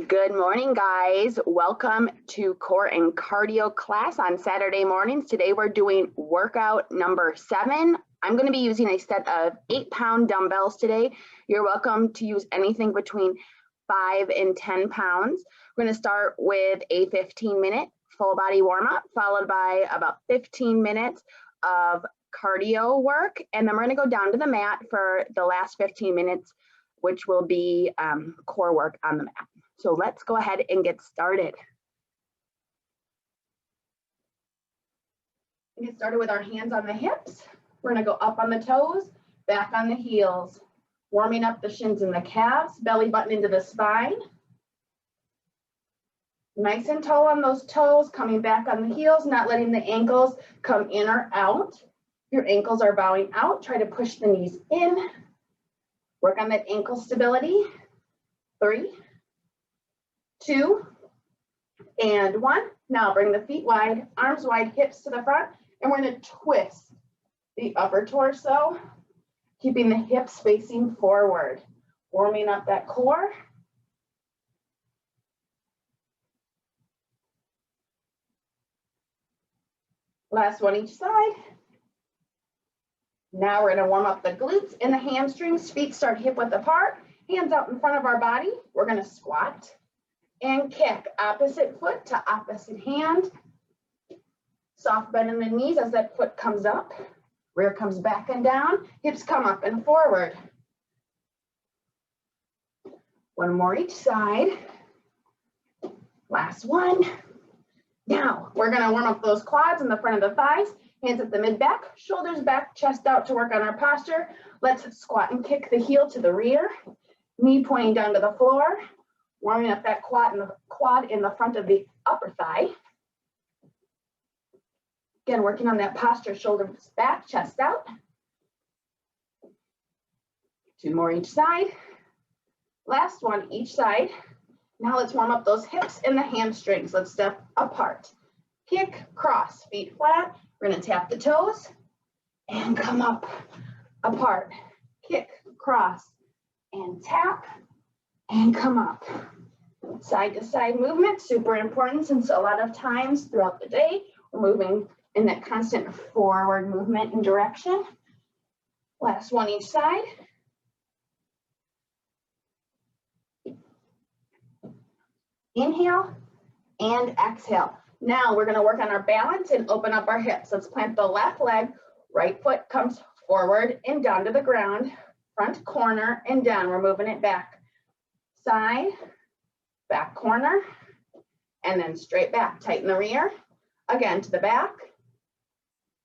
Good morning, guys. Welcome to core and cardio class on Saturday mornings. Today we're doing workout number 7. I'm going to be using a set of 8-pound dumbbells today. You're welcome to use anything between 5 and 10 pounds. We're going to start with a 15-minute full body warm-up, followed by about 15 minutes of cardio work, and then we're going to go down to the mat for the last 15 minutes, which will be core work on the mat. So let's go ahead and get started. We get started with our hands on the hips. We're going to go up on the toes, back on the heels, warming up the shins and the calves, belly button into the spine. Nice and tall on those toes, coming back on the heels, not letting the ankles come in or out. Your ankles are bowing out. Try to push the knees in. Work on that ankle stability. 3, 2, and 1. Now bring the feet wide, arms wide, hips to the front, and we're going to twist the upper torso, keeping the hips facing forward, warming up that core. Last one each side. Now we're going to warm up the glutes and the hamstrings. Feet start hip width apart, hands out in front of our body. We're going to squat and kick, opposite foot to opposite hand. Soft bend in the knees as that foot comes up. Rear comes back and down. Hips come up and forward. One more each side. Last one. Now we're going to warm up those quads in the front of the thighs. Hands at the mid-back, shoulders back, chest out to work on our posture. Let's squat and kick the heel to the rear. Knee pointing down to the floor. Warming up that quad in the front of the upper thigh. Again, working on that posture, shoulders back, chest out. 2 more each side. Last one each side. Now let's warm up those hips and the hamstrings. Let's step apart. Kick, cross, feet flat. We're going to tap the toes and come up, apart. Kick, cross, and tap, and come up. Side to side movement, super important since a lot of times throughout the day, we're moving in that constant forward movement and direction. Last one each side. Inhale and exhale. Now we're going to work on our balance and open up our hips. Let's plant the left leg. Right foot comes forward and down to the ground. Front corner and down. We're moving it back. Side, back corner, and then straight back. Tighten the rear. Again to the back.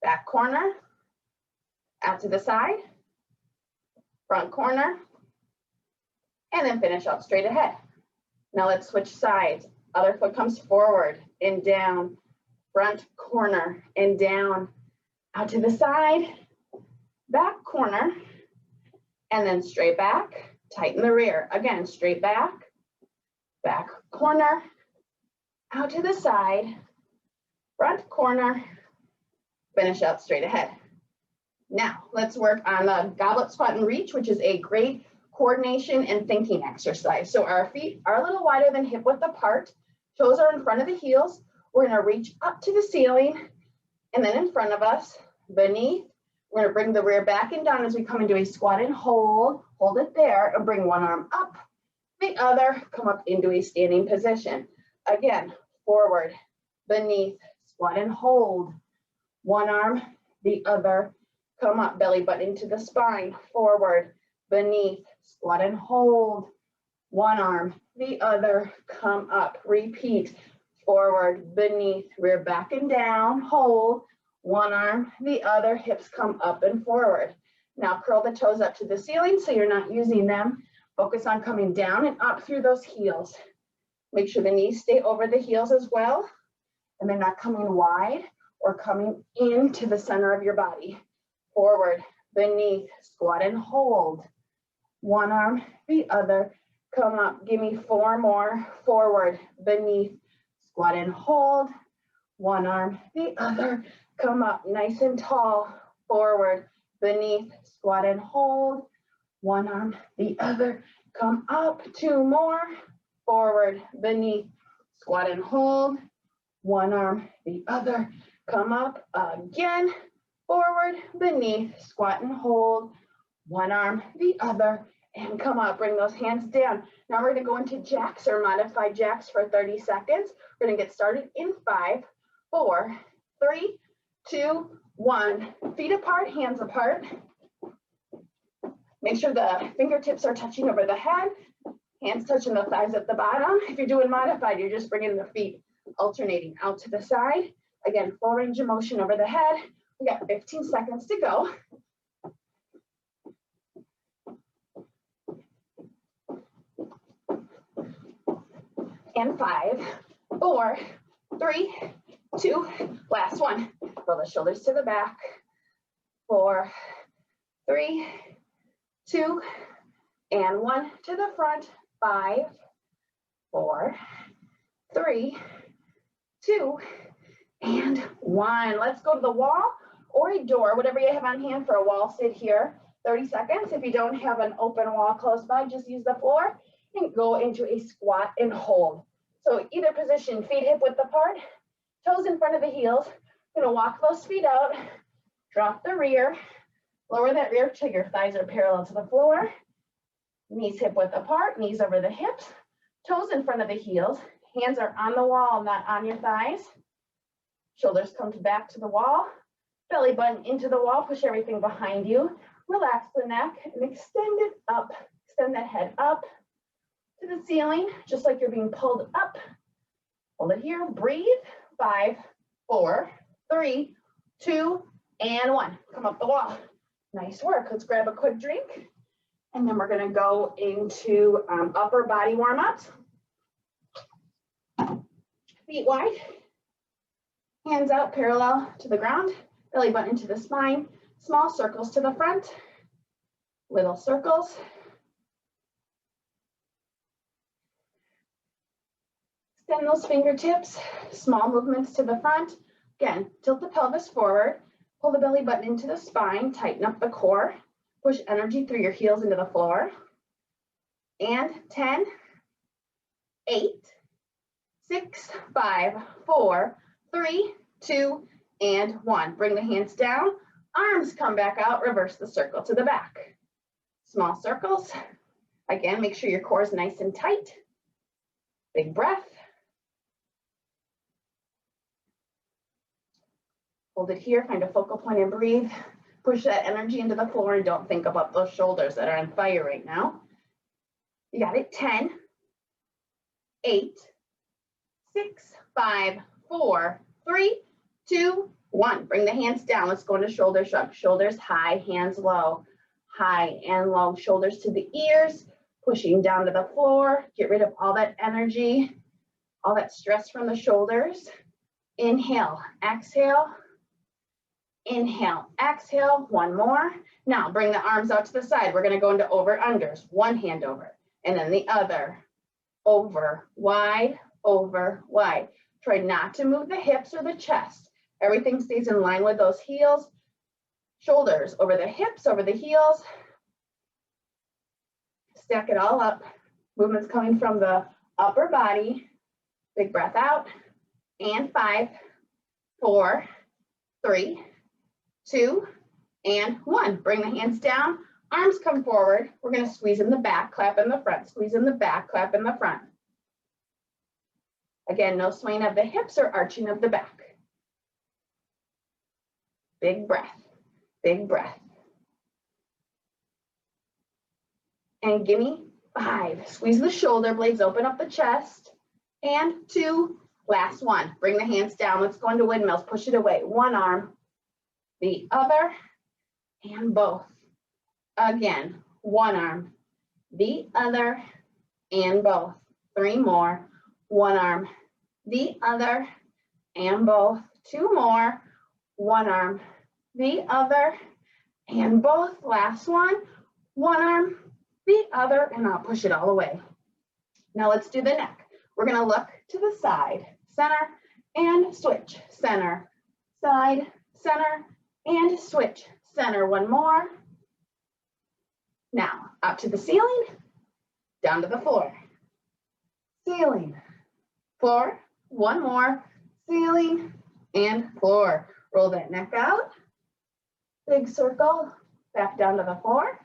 Back corner. Out to the side. Front corner. And then finish out straight ahead. Now let's switch sides. Other foot comes forward and down, front corner and down, out to the side, back corner, and then straight back, tighten the rear. Again, straight back, back corner, out to the side, front corner, finish out straight ahead. Now let's work on the goblet squat and reach, which is a great coordination and thinking exercise. So our feet are a little wider than hip width apart. Toes are in front of the heels. We're going to reach up to the ceiling and then in front of us, beneath. We're going to bring the rear back and down as we come into a squat and hold. Hold it there and bring one arm up, the other, come up into a standing position. Again, forward, beneath, squat and hold. One arm, the other, come up, belly button into the spine, forward, beneath, squat and hold. One arm, the other, come up, repeat, forward, beneath, rear back and down, hold, one arm, the other, hips come up and forward. Now curl the toes up to the ceiling so you're not using them. Focus on coming down and up through those heels. Make sure the knees stay over the heels as well, and they're not coming wide or coming into the center of your body. Forward, beneath, squat and hold. One arm, the other, come up. Give me 4 more. Forward, beneath, squat and hold. One arm, the other, come up nice and tall. Forward, beneath, squat and hold. One arm, the other, come up. 2 more. forward, beneath, squat and hold. One arm, the other. Come up again, forward, beneath, squat and hold. One arm, the other, and come up. Bring those hands down. Now we're going to go into jacks or modified jacks for 30 seconds. We're going to get started in 5, 4, 3, 2, 1. Feet apart, hands apart. Make sure the fingertips are touching over the head. Hands touching the thighs at the bottom. If you're doing modified, you're just bringing the feet alternating out to the side. Again, full range of motion over the head. We got 15 seconds to go. And 5, 4, 3, 2, last one. Roll the shoulders to the back. 4, 3, 2, and 1 to the front. 5, 4, 3, 2, and 1. Let's go to the wall or a door, whatever you have on hand for a wall sit here. 30 seconds. If you don't have an open wall close by, just use the floor and go into a squat and hold. So either position, feet hip width apart, toes in front of the heels. You're gonna walk those feet out, drop the rear, lower that rear till your thighs are parallel to the floor. Knees hip width apart, knees over the hips, toes in front of the heels. Hands are on the wall, not on your thighs. Shoulders come back to the wall. Belly button into the wall, push everything behind you. Relax the neck and extend it up. Extend that head up to the ceiling, just like you're being pulled up. Hold it here, breathe. 5, 4, 3, 2, and 1. Come up the wall. Nice work. Let's grab a quick drink. And then we're gonna go into upper body warm-ups. Feet wide, hands out parallel to the ground, belly button to the spine, small circles to the front, little circles. Extend those fingertips, small movements to the front. Again, tilt the pelvis forward, pull the belly button into the spine, tighten up the core, push energy through your heels into the floor. And 10, 8, 6, 5, 4, 3, 2, and 1. Bring the hands down, arms come back out, reverse the circle to the back. Small circles. Again, make sure your core is nice and tight. Big breath. Hold it here, find a focal point and breathe. Push that energy into the floor and don't think about those shoulders that are on fire right now. You got it. 10, 8, 6, 5, 4, 3, 2, 1. Bring the hands down. Let's go into shoulder shrug. Shoulders high, hands low. High and low. Shoulders to the ears, pushing down to the floor. Get rid of all that energy, all that stress from the shoulders. Inhale, exhale. Inhale, exhale. One more. Now bring the arms out to the side. We're going to go into over-unders. One hand over and then the other. Over, wide, over, wide. Try not to move the hips or the chest. Everything stays in line with those heels. Shoulders over the hips, over the heels. Stack it all up. Movements coming from the upper body. Big breath out. And 5, 4, 3, 2, and 1. Bring the hands down. Arms come forward. We're going to squeeze in the back, clap in the front. Squeeze in the back, clap in the front. Again, no swaying of the hips or arching of the back. Big breath, big breath. And give me 5. Squeeze the shoulder blades, open up the chest. And 2, last one. Bring the hands down. Let's go into windmills. Push it away. One arm, the other, and both. Again, one arm, the other, and both. 3 more. One arm, the other, and both. 2 more. One arm, the other, and both. Last one. One arm, the other, and I'll push it all away. Now let's do the neck. We're going to look to the side, center, and switch. Center, side, center, and switch. Center. One more. Now, up to the ceiling, down to the floor. ceiling, floor, one more, ceiling, and floor. Roll that neck out, big circle, back down to the floor,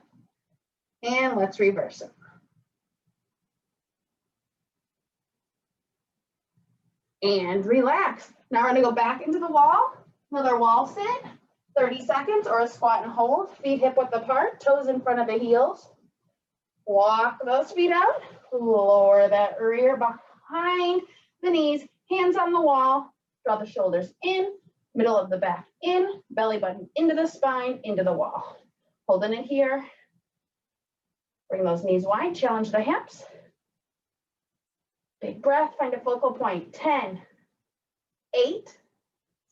and let's reverse it. And relax. Now we're gonna go back into the wall, another wall sit, 30 seconds, or a squat and hold, feet hip width apart, toes in front of the heels. Walk those feet out, lower that rear behind the knees, hands on the wall, draw the shoulders in, middle of the back in, belly button into the spine, into the wall. Holding it here. Bring those knees wide, challenge the hips. Big breath, find a focal point. 10, 8,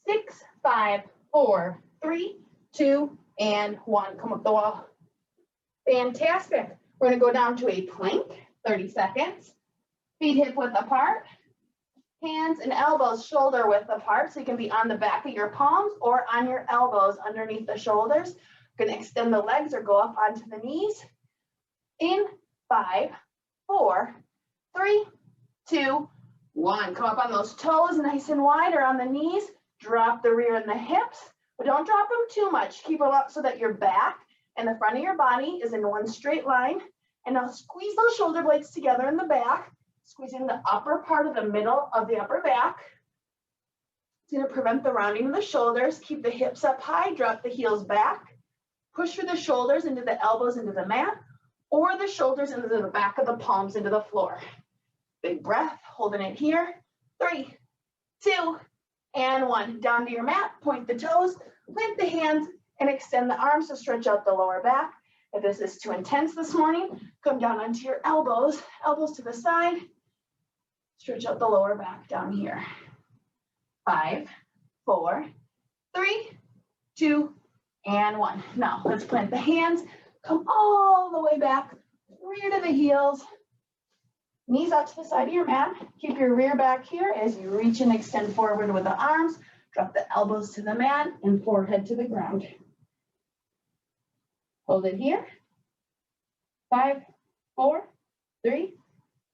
6, 5, 4, 3, 2, and 1. Come up the wall. Fantastic. We're gonna go down to a plank, 30 seconds. Feet hip width apart. Hands and elbows shoulder width apart, so you can be on the back of your palms or on your elbows underneath the shoulders. You're gonna extend the legs or go up onto the knees. In 5, 4, 3, 2, 1. Come up on those toes nice and wide or on the knees. Drop the rear and the hips, but don't drop them too much. Keep them up so that your back and the front of your body is in one straight line. And now squeeze those shoulder blades together in the back, squeezing the upper part of the middle of the upper back. It's going to prevent the rounding of the shoulders. Keep the hips up high, drop the heels back. Push through the shoulders into the elbows into the mat, or the shoulders into the back of the palms into the floor. Big breath, holding it here. 3, 2, and 1. Down to your mat, point the toes, plant the hands, and extend the arms to stretch out the lower back. If this is too intense this morning, come down onto your elbows, elbows to the side. Stretch out the lower back down here. 5, 4, 3, 2, and 1. Now let's plant the hands, come all the way back, rear to the heels, knees out to the side of your mat. Keep your rear back here as you reach and extend forward with the arms. Drop the elbows to the mat and forehead to the ground. Hold it here. 5, 4, 3,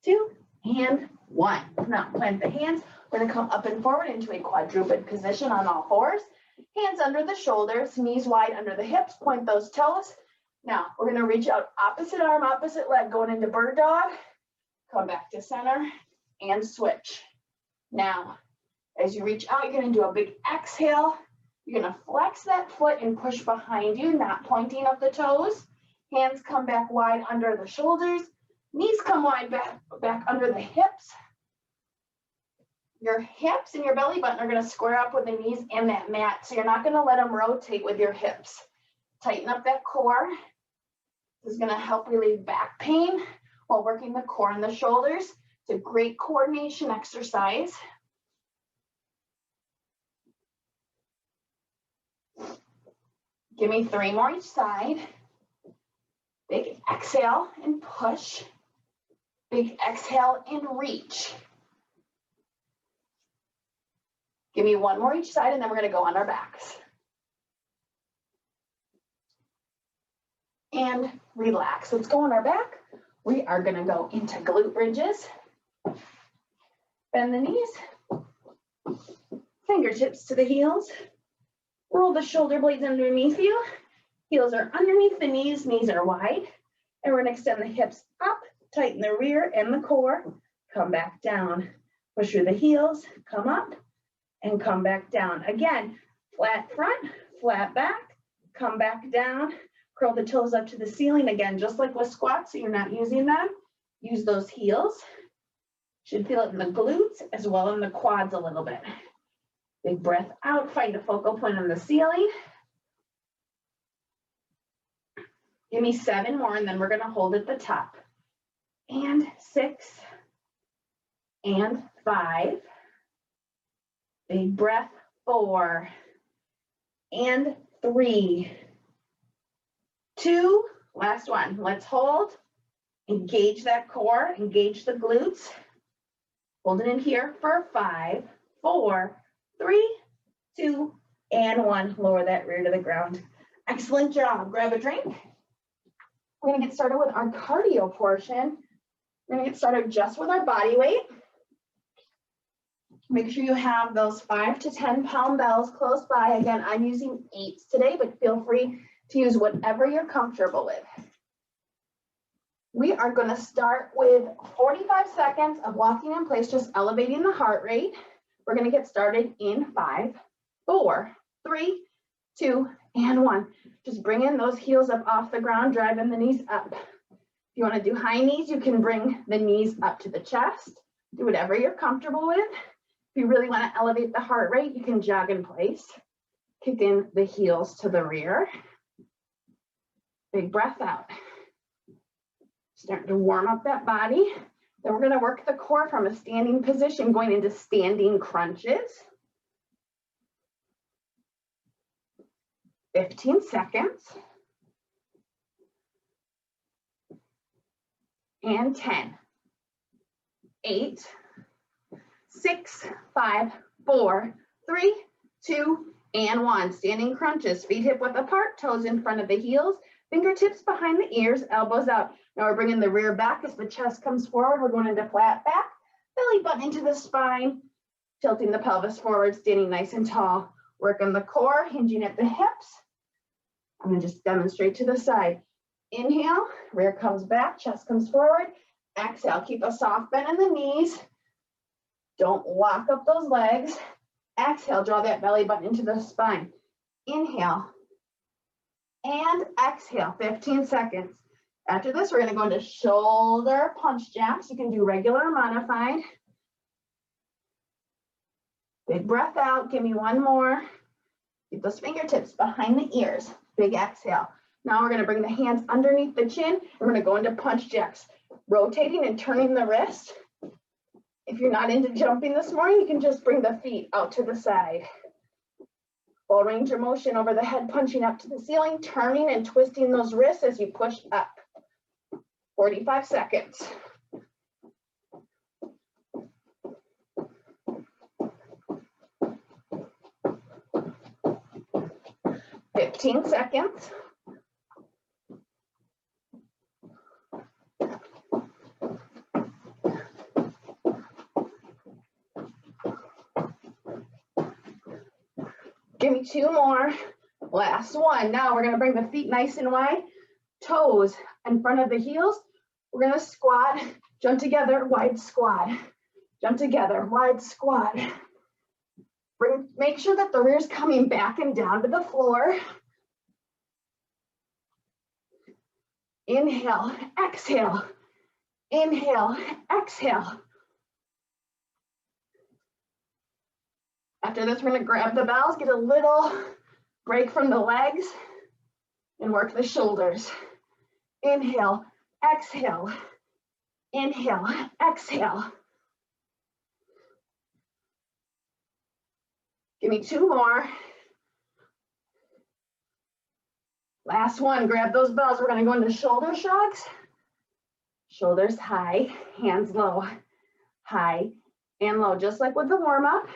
2, and 1. Now plant the hands. We're going to come up and forward into a quadruped position on all fours. Hands under the shoulders, knees wide under the hips. Point those toes. Now we're going to reach out opposite arm, opposite leg, going into bird dog. Come back to center and switch. Now, as you reach out, you're going to do a big exhale. You're going to flex that foot and push behind you, not pointing up the toes. Hands come back wide under the shoulders. Knees come wide back under the hips. Your hips and your belly button are going to square up with the knees and that mat, so you're not going to let them rotate with your hips. Tighten up that core. This is going to help relieve back pain while working the core and the shoulders. It's a great coordination exercise. Give me 3 more each side. Big exhale and push. Big exhale and reach. Give me 1 more each side, and then we're going to go on our backs. And relax. Let's go on our back. We are going to go into glute bridges. Bend the knees. Fingertips to the heels. Roll the shoulder blades underneath you. Heels are underneath the knees. Knees are wide. And we're going to extend the hips up. Tighten the rear and the core. Come back down. Push through the heels. Come up. And come back down. Again, flat front, flat back. Come back down. Curl the toes up to the ceiling. Again, just like with squats, so you're not using them. Use those heels. Should feel it in the glutes as well in the quads a little bit. Big breath out. Find a focal point on the ceiling. Give me 7 more, and then we're going to hold at the top. And 6. And 5. Big breath. 4. And 3. 2. Last one. Let's hold. Engage that core. Engage the glutes. Hold it in here for 5, 4, 3, 2, and 1. Lower that rear to the ground. Excellent job. Grab a drink. We're going to get started with our cardio portion. We're gonna get started just with our body weight. Make sure you have those 5 to 10 pound bells close by. Again, I'm using 8s today, but feel free to use whatever you're comfortable with. We are gonna start with 45 seconds of walking in place, just elevating the heart rate. We're gonna get started in 5, 4, 3, 2, and 1. Just bringing those heels up off the ground, driving the knees up. If you wanna do high knees, you can bring the knees up to the chest. Do whatever you're comfortable with. If you really wanna elevate the heart rate, you can jog in place. Kick in the heels to the rear. Big breath out. Starting to warm up that body. Then we're gonna work the core from a standing position, going into standing crunches. 15 seconds. And 10, 8, 6, 5, 4, 3, 2, and 1. Standing crunches, feet hip width apart, toes in front of the heels, fingertips behind the ears, elbows out. Now we're bringing the rear back as the chest comes forward. We're going into flat back, belly button into the spine, tilting the pelvis forward, standing nice and tall. Working the core, hinging at the hips. I'm gonna just demonstrate to the side. Inhale, rear comes back, chest comes forward. Exhale, keep a soft bend in the knees. Don't lock up those legs. Exhale, draw that belly button into the spine. Inhale and exhale, 15 seconds. After this, we're gonna go into shoulder punch jacks. You can do regular or modified. Big breath out, give me one more. Keep those fingertips behind the ears. Big exhale. Now we're gonna bring the hands underneath the chin. We're gonna go into punch jacks, rotating and turning the wrist. If you're not into jumping this morning, you can just bring the feet out to the side. Full range of motion over the head, punching up to the ceiling, turning and twisting those wrists as you push up. 45 seconds. Fifteen seconds. Give me 2 more. Last one. Now we're going to bring the feet nice and wide, toes in front of the heels. We're going to squat, jump together, wide squat. Jump together, wide squat. Make sure that the rear is coming back and down to the floor. Inhale, exhale. Inhale, exhale. After this, we're gonna grab the bells, get a little break from the legs, and work the shoulders. Inhale, exhale. Inhale, exhale. Give me 2 more. Last one, grab those bells. We're gonna go into shoulder shrugs. Shoulders high, hands low, high and low, just like with the warm up,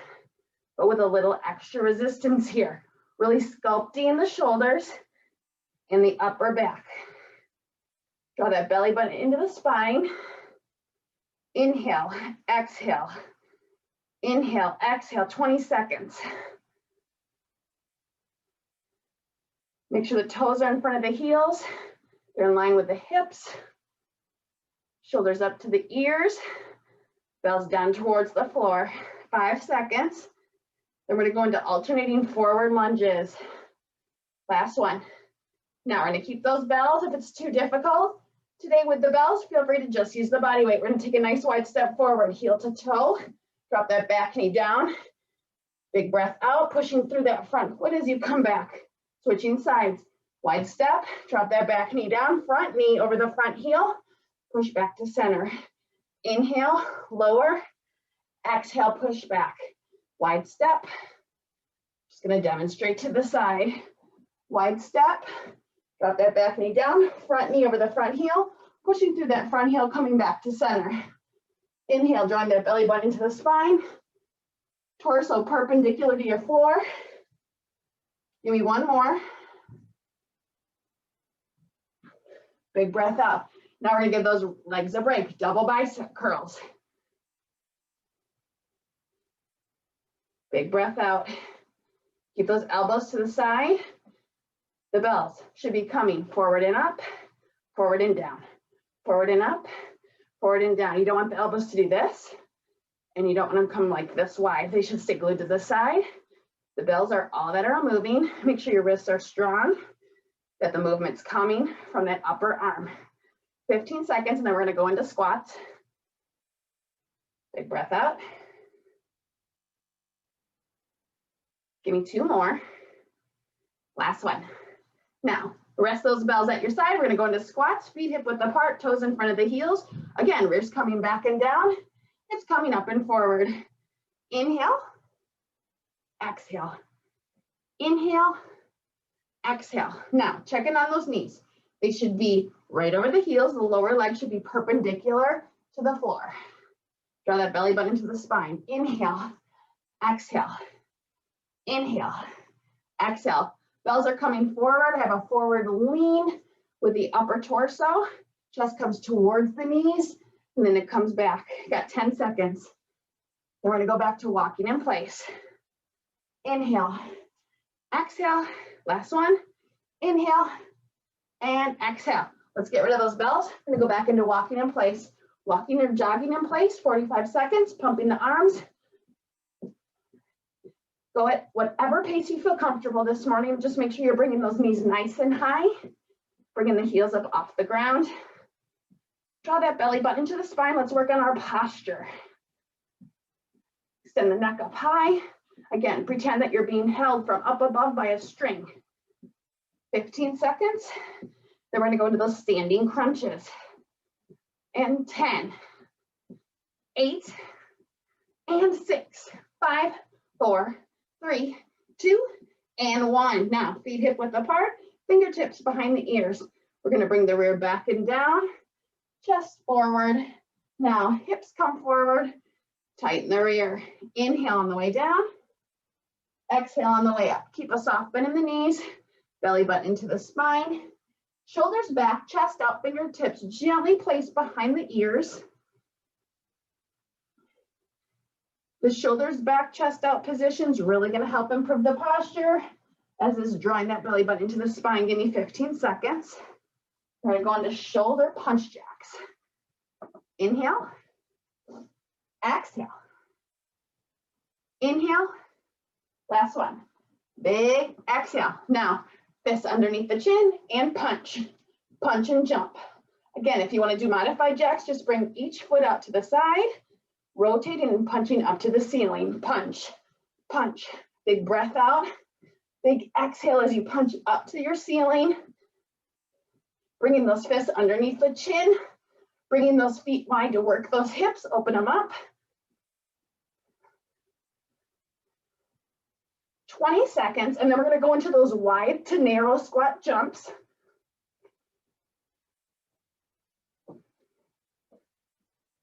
but with a little extra resistance here. Really sculpting the shoulders and the upper back. Draw that belly button into the spine. Inhale, exhale. Inhale, exhale, 20 seconds. Make sure the toes are in front of the heels. They're in line with the hips. Shoulders up to the ears. Bells down towards the floor. 5 seconds. Then we're going to go into alternating forward lunges. Last one. Now we're going to keep those bells. If it's too difficult today with the bells, feel free to just use the body weight. We're going to take a nice wide step forward, heel to toe. Drop that back knee down. Big breath out, pushing through that front foot as you come back. Switching sides. Wide step, drop that back knee down, front knee over the front heel. Push back to center. Inhale, lower. Exhale, push back. Wide step. Just going to demonstrate to the side. Wide step. Drop that back knee down, front knee over the front heel. Pushing through that front heel, coming back to center. Inhale, drawing that belly button into the spine. Torso perpendicular to your floor. Give me one more. Big breath out. Now we're gonna give those legs a break, double bicep curls. Big breath out. Keep those elbows to the side. The bells should be coming forward and up, forward and down, forward and up, forward and down. You don't want the elbows to do this, and you don't want them to come like this wide. They should stay glued to the side. The bells are all that are moving. Make sure your wrists are strong, that the movement's coming from that upper arm. 15 seconds, and then we're gonna go into squats. Big breath out. Give me 2 more. Last one. Now, rest those bells at your side. We're gonna go into squats, feet hip width apart, toes in front of the heels. Again, wrists coming back and down. It's coming up and forward. Inhale, exhale. Inhale, exhale. Now, check in on those knees. They should be right over the heels. The lower leg should be perpendicular to the floor. Draw that belly button to the spine. Inhale, exhale. Inhale, exhale. Bells are coming forward. Have a forward lean with the upper torso. Chest comes towards the knees, and then it comes back. Got 10 seconds. Then we're gonna go back to walking in place. Inhale, exhale. Last one. Inhale and exhale. Let's get rid of those bells. I'm gonna go back into walking in place. Walking or jogging in place, 45 seconds, pumping the arms. Go at whatever pace you feel comfortable this morning. Just make sure you're bringing those knees nice and high. Bringing the heels up off the ground. Draw that belly button to the spine. Let's work on our posture. Extend the neck up high. Again, pretend that you're being held from up above by a string. 15 seconds. Then we're gonna go into those standing crunches. And 10, 8, and 6, 5, 4, 3, 2, and 1. Now, feet hip width apart, fingertips behind the ears. We're gonna bring the rear back and down, chest forward. Now, hips come forward, tighten the rear. Inhale on the way down, exhale on the way up. Keep a soft bend in the knees, belly button into the spine. Shoulders back, chest out, fingertips gently placed behind the ears. The shoulders back, chest out position is really going to help improve the posture, as is drawing that belly button into the spine. Give me 15 seconds. We're going to go into shoulder punch jacks. Inhale, exhale. Inhale, last one. Big exhale. Now, fists underneath the chin and punch. Punch and jump. Again, if you want to do modified jacks, just bring each foot out to the side, rotating and punching up to the ceiling. Punch, punch. Big breath out. Big exhale as you punch up to your ceiling. Bringing those fists underneath the chin. Bringing those feet wide to work those hips. Open them up. 20 seconds, and then we're going to go into those wide to narrow squat jumps.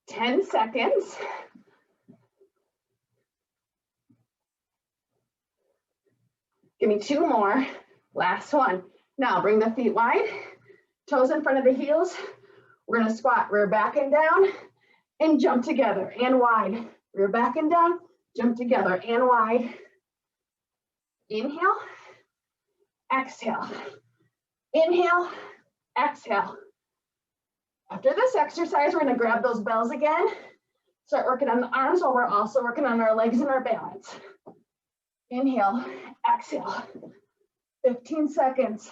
Ten seconds. Give me 2 more. Last one. Now bring the feet wide, toes in front of the heels. We're going to squat rear back and down and jump together and wide. Rear back and down, jump together and wide. Inhale, exhale. Inhale, exhale. After this exercise, we're going to grab those bells again. Start working on the arms while we're also working on our legs and our balance. Inhale, exhale. 15 seconds.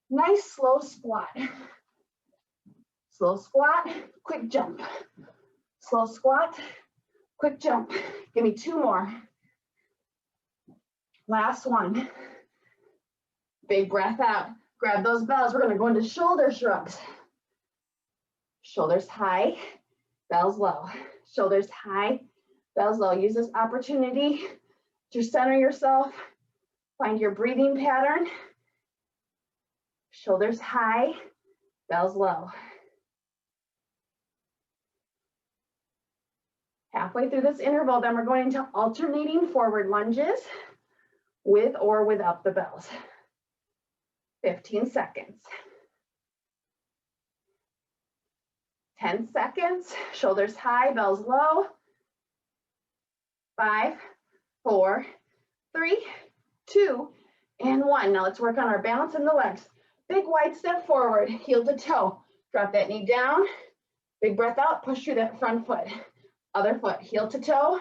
Nice slow squat. Slow squat, quick jump. Slow squat, quick jump. Give me 2 more. Last one. Big breath out. Grab those bells. We're going to go into shoulder shrugs. Shoulders high, bells low. Shoulders high, bells low. Use this opportunity to center yourself. Find your breathing pattern. Shoulders high, bells low. Halfway through this interval, then we're going into alternating forward lunges with or without the bells. 15 seconds. 10 seconds, shoulders high, bells low. 5, 4, 3, 2, and 1. Now let's work on our balance in the legs. Big wide step forward, heel to toe. Drop that knee down. Big breath out, push through that front foot. Other foot, heel to toe.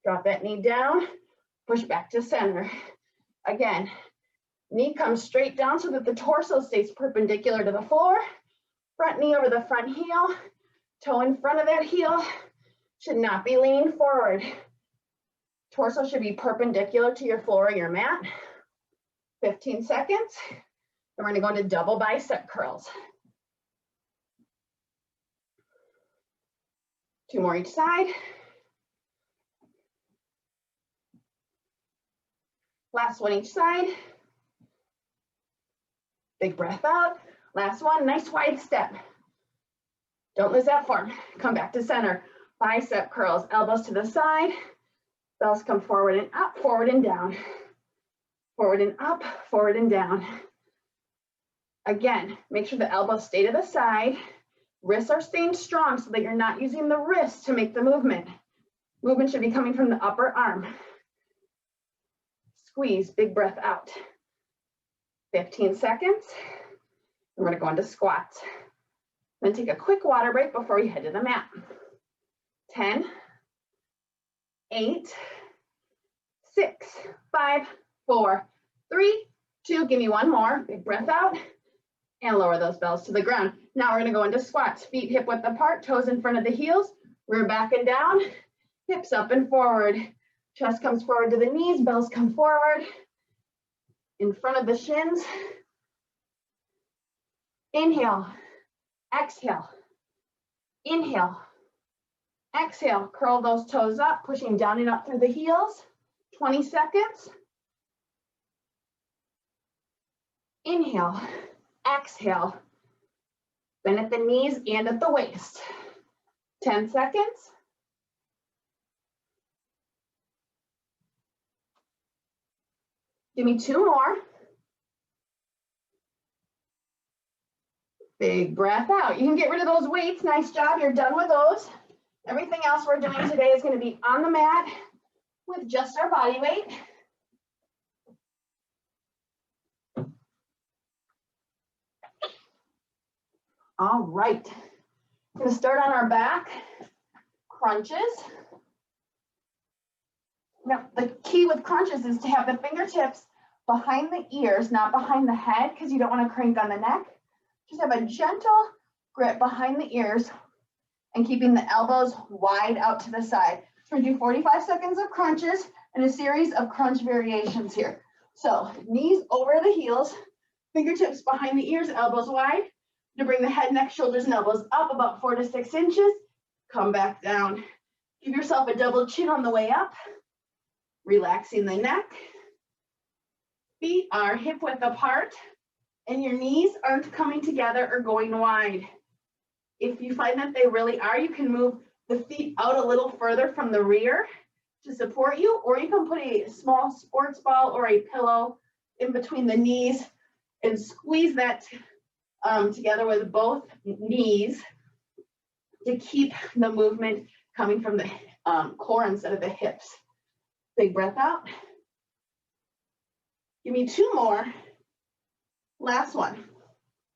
Drop that knee down, push back to center. Again, knee comes straight down so that the torso stays perpendicular to the floor. Front knee over the front heel. Toe in front of that heel. Should not be leaning forward. Torso should be perpendicular to your floor or your mat. 15 seconds. And we're going to go into double bicep curls. 2 more each side. Last one each side. Big breath out. Last one, nice wide step. Don't lose that form. Come back to center. Bicep curls, elbows to the side. Bells come forward and up, forward and down. Forward and up, forward and down. Again, make sure the elbows stay to the side. Wrists are staying strong so that you're not using the wrist to make the movement. Movement should be coming from the upper arm. Squeeze, big breath out. 15 seconds. We're going to go into squats. Then take a quick water break before we head to the mat. 10, 8, 6, 5, 4, 3, 2. Give me one more. Big breath out. And lower those bells to the ground. Now we're going to go into squats. Feet hip width apart, toes in front of the heels. Rear back and down. Hips up and forward. Chest comes forward to the knees. Bells come forward. In front of the shins. Inhale. Exhale. Inhale. Exhale. Curl those toes up, pushing down and up through the heels. 20 seconds. Inhale. Exhale. Bend at the knees and at the waist. 10 seconds. Give me 2 more. Big breath out. You can get rid of those weights. Nice job. You're done with those. Everything else we're doing today is going to be on the mat with just our body weight. All right. I'm going to start on our back. Crunches. Now, the key with crunches is to have the fingertips behind the ears, not behind the head, because you don't want to crank on the neck. Just have a gentle grip behind the ears and keeping the elbows wide out to the side. So we're going to do 45 seconds of crunches and a series of crunch variations here. So knees over the heels, fingertips behind the ears, elbows wide. To bring the head, neck, shoulders, and elbows up about 4 to 6 inches. Come back down. Give yourself a double chin on the way up. Relaxing the neck. Feet are hip width apart. And your knees aren't coming together or going wide. If you find that they really are, you can move the feet out a little further from the rear to support you, or you can put a small sports ball or a pillow in between the knees and squeeze that together with both knees to keep the movement coming from the core instead of the hips. Big breath out. Give me 2 more. Last one.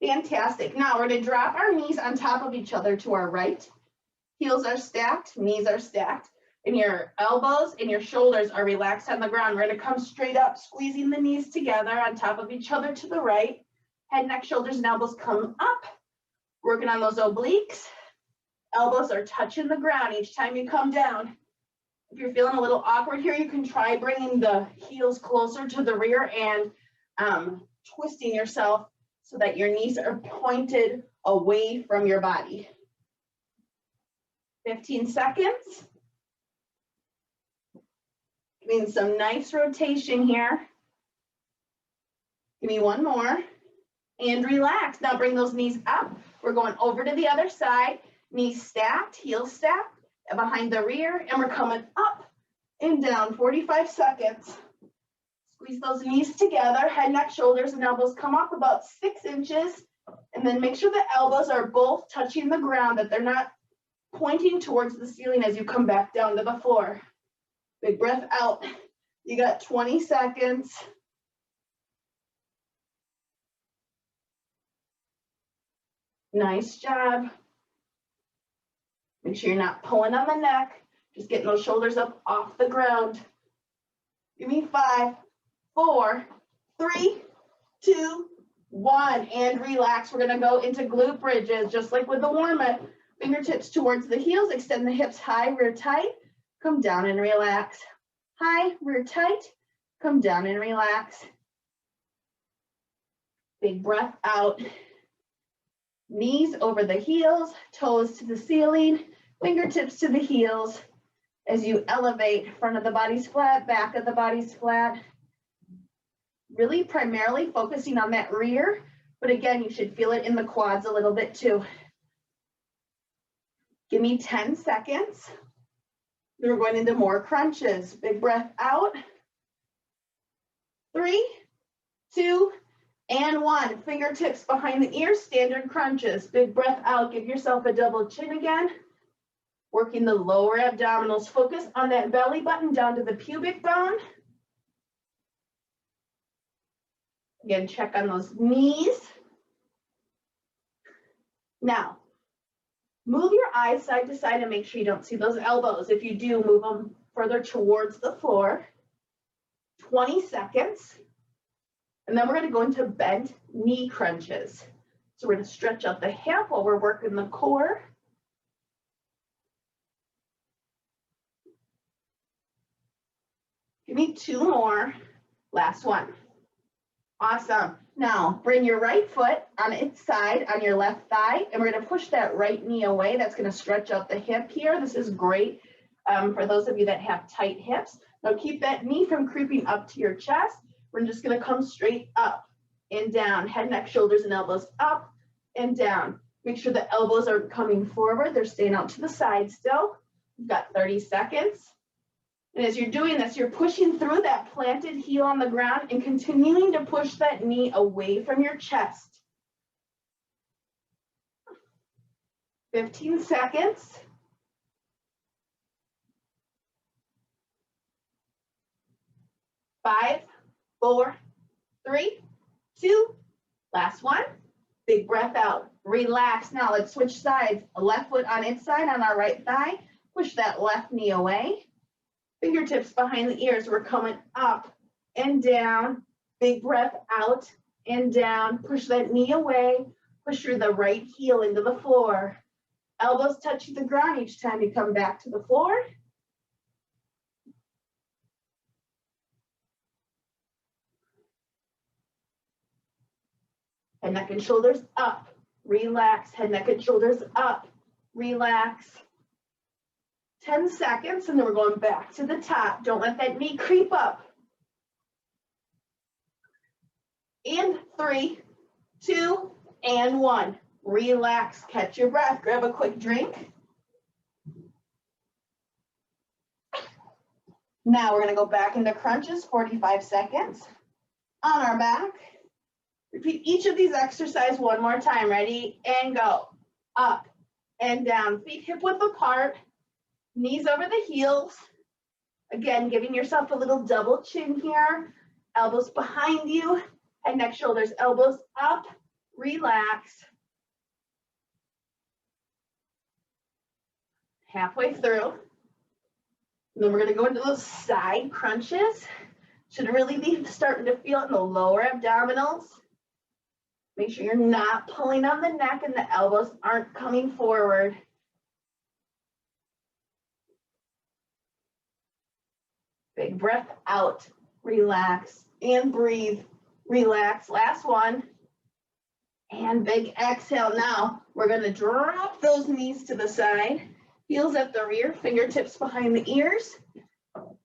Fantastic. Now we're going to drop our knees on top of each other to our right. Heels are stacked, knees are stacked, and your elbows and your shoulders are relaxed on the ground. We're going to come straight up, squeezing the knees together on top of each other to the right. Head, neck, shoulders, and elbows come up. Working on those obliques. Elbows are touching the ground each time you come down. If you're feeling a little awkward here, you can try bringing the heels closer to the rear and twisting yourself so that your knees are pointed away from your body. 15 seconds. Doing some nice rotation here. Give me 1 more. And relax. Now bring those knees up. We're going over to the other side. Knees stacked, heels stacked, behind the rear, and we're coming up and down. 45 seconds. Squeeze those knees together. Head, neck, shoulders, and elbows come up about 6 inches. And then make sure the elbows are both touching the ground, that they're not pointing towards the ceiling as you come back down to the floor. Big breath out. You got 20 seconds. Nice job. Make sure you're not pulling on the neck, just getting those shoulders up off the ground. Give me 5, 4, 3, 2, 1, and relax. We're gonna go into glute bridges, just like with the warm-up. Fingertips towards the heels, extend the hips high, rear tight, come down and relax. High, rear tight, come down and relax. Big breath out. Knees over the heels, toes to the ceiling, fingertips to the heels. As you elevate, front of the body's flat, back of the body's flat. Really primarily focusing on that rear, but again, you should feel it in the quads a little bit too. Give me 10 seconds. We're going into more crunches. Big breath out. 3, 2, and 1. Fingertips behind the ears, standard crunches. Big breath out. Give yourself a double chin again. Working the lower abdominals. Focus on that belly button down to the pubic bone. Again, check on those knees. Now, move your eyes side to side and make sure you don't see those elbows. If you do, move them further towards the floor. 20 seconds. And then we're going to go into bent knee crunches. So we're going to stretch out the hip while we're working the core. Give me 2 more. Last one. Awesome. Now bring your right foot on its side on your left thigh, and we're going to push that right knee away. That's going to stretch out the hip here. This is great for those of you that have tight hips. Now keep that knee from creeping up to your chest. We're just going to come straight up and down. Head, neck, shoulders, and elbows up and down. Make sure the elbows are coming forward. They're staying out to the side still. You've got 30 seconds. And as you're doing this, you're pushing through that planted heel on the ground and continuing to push that knee away from your chest. 15 seconds. 5, 4, 3, 2, last one. Big breath out. Relax. Now let's switch sides. A left foot on its side on our right thigh. Push that left knee away. Fingertips behind the ears. We're coming up and down. Big breath out and down. Push that knee away. Push through the right heel into the floor. Elbows touching the ground each time you come back to the floor. Head, neck, and shoulders up. Relax. Head, neck, and shoulders up. Relax. 10 seconds, and then we're going back to the top. Don't let that knee creep up. And 3, 2, and 1. Relax. Catch your breath. Grab a quick drink. Now we're going to go back into crunches, 45 seconds. On our back. Repeat each of these exercises one more time. Ready? And go. Up and down. Feet hip width apart. Knees over the heels. Again, giving yourself a little double chin here. Elbows behind you. Head, neck, shoulders, elbows up. Relax. Halfway through. And then we're going to go into those side crunches. Should really be starting to feel it in the lower abdominals. Make sure you're not pulling on the neck and the elbows aren't coming forward. Big breath out, relax, and breathe. Relax, last one. And big exhale. Now, we're gonna drop those knees to the side, heels at the rear, fingertips behind the ears.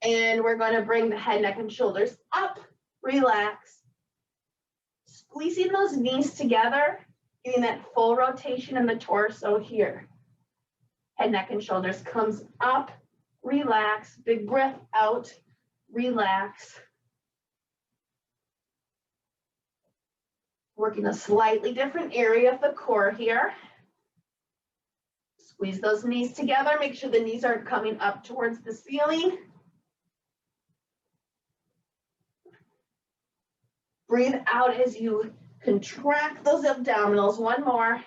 And we're gonna bring the head, neck, and shoulders up, relax. Squeezing those knees together, getting that full rotation in the torso here. Head, neck, and shoulders comes up, relax, big breath out, relax. Working a slightly different area of the core here. Squeeze those knees together. Make sure the knees aren't coming up towards the ceiling. Breathe out as you contract those abdominals. One more.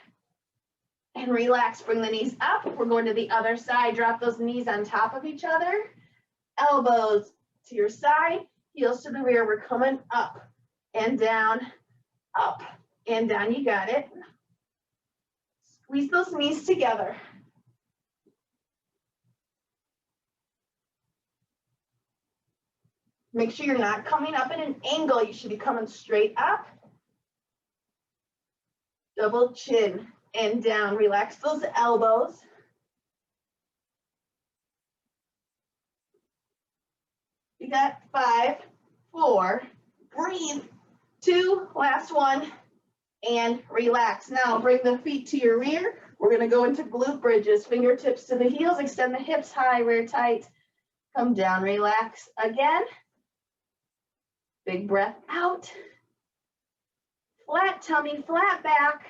And relax. Bring the knees up. We're going to the other side. Drop those knees on top of each other. Elbows to your side. Heels to the rear. We're coming up and down, up and down. You got it. Squeeze those knees together. Make sure you're not coming up in an angle. You should be coming straight up. Double chin and down. Relax those elbows. You got 5, 4, breathe, 2, last one, and relax. Now bring the feet to your rear. We're gonna go into glute bridges, fingertips to the heels, extend the hips high, rear tight, come down, relax again. Big breath out. Flat tummy, flat back.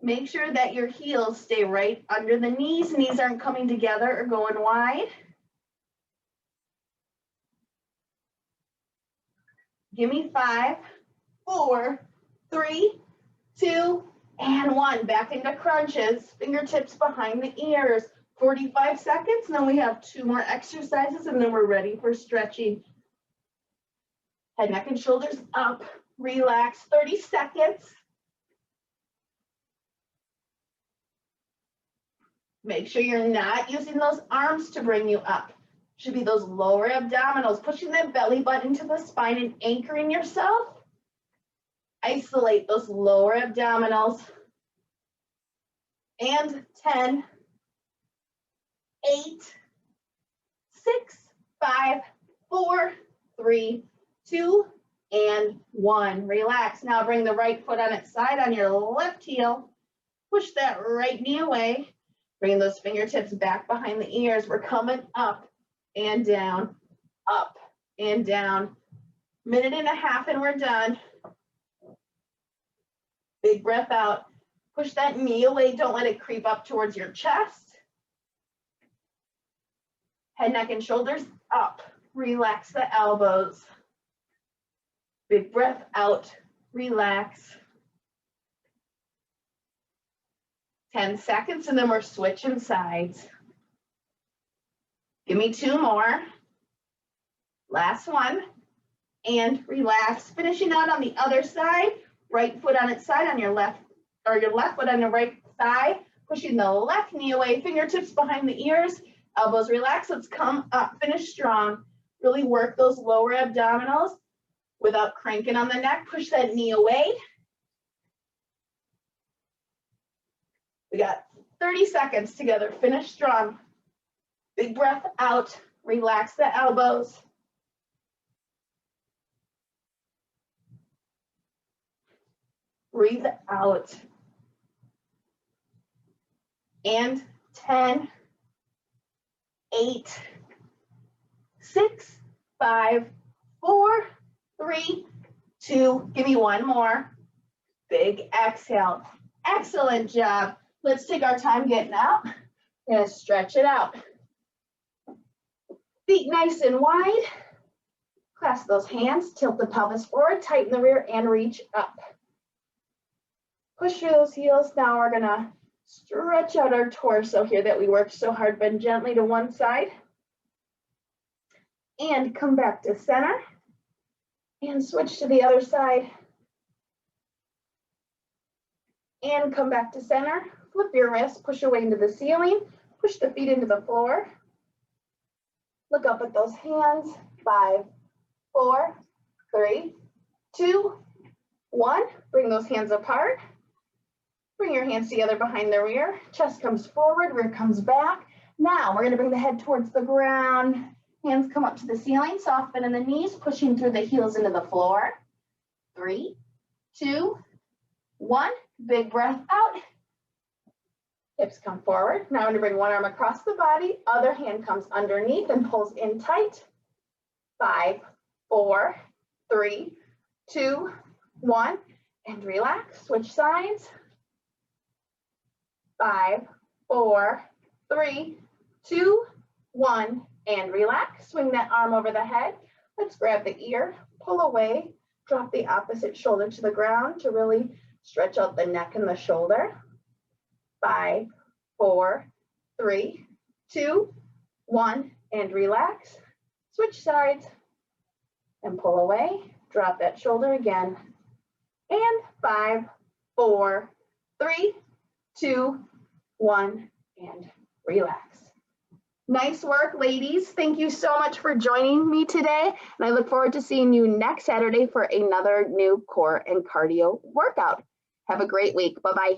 Make sure that your heels stay right under the knees. Knees aren't coming together or going wide. Give me 5, 4, 3, 2, and 1. Back into crunches. Fingertips behind the ears. 45 seconds, and then we have 2 more exercises, and then we're ready for stretching. Head, neck, and shoulders up. Relax. 30 seconds. Make sure you're not using those arms to bring you up. Should be those lower abdominals, pushing that belly button to the spine and anchoring yourself. Isolate those lower abdominals. And 10, 8, 6, 5, 4, 3, 2, and 1. Relax. Now bring the right foot on its side on your left heel. Push that right knee away. Bring those fingertips back behind the ears. We're coming up and down, up and down. 1.5 minutes and we're done. Big breath out. Push that knee away. Don't let it creep up towards your chest. Head, neck, and shoulders up. Relax the elbows. Big breath out. Relax. 10 seconds, and then we're switching sides. Give me 2 more. Last one. And relax. Finishing out on the other side. Right foot on its side on your left, or your left foot on the right thigh. Pushing the left knee away. Fingertips behind the ears. Elbows relax. Let's come up. Finish strong. Really work those lower abdominals without cranking on the neck. Push that knee away. We got 30 seconds together. Finish strong. Big breath out. Relax the elbows. Breathe out. And 10, 8, 6, 5, 4, 3, 2. Give me 1 more. Big exhale. Excellent job. Let's take our time getting out. We're going to stretch it out. Feet nice and wide. Clasp those hands. Tilt the pelvis forward. Tighten the rear and reach up. Push through those heels. Now we're going to stretch out our torso here that we worked so hard. Bend gently to one side. And come back to center. And switch to the other side. And come back to center. Flip your wrist, push your way into the ceiling, push the feet into the floor. Look up at those hands. 5, 4, 3, 2, 1. Bring those hands apart. Bring your hands together behind the rear. Chest comes forward, rear comes back. Now we're going to bring the head towards the ground. Hands come up to the ceiling, soft bend in the knees, pushing through the heels into the floor. 3, 2, 1. Big breath out. Hips come forward. Now I'm going to bring one arm across the body. Other hand comes underneath and pulls in tight. 5, 4, 3, 2, 1, and relax. Switch sides. 5, 4, 3, 2, 1, and relax. Swing that arm over the head. Let's grab the ear, pull away, drop the opposite shoulder to the ground to really stretch out the neck and the shoulder. 5, 4, 3, 2, 1, and relax. Switch sides and pull away. Drop that shoulder again. And 5, 4, 3, 2, 1, and relax. Nice work, ladies. Thank you so much for joining me today. And I look forward to seeing you next Saturday for another new core and cardio workout. Have a great week. Bye-bye.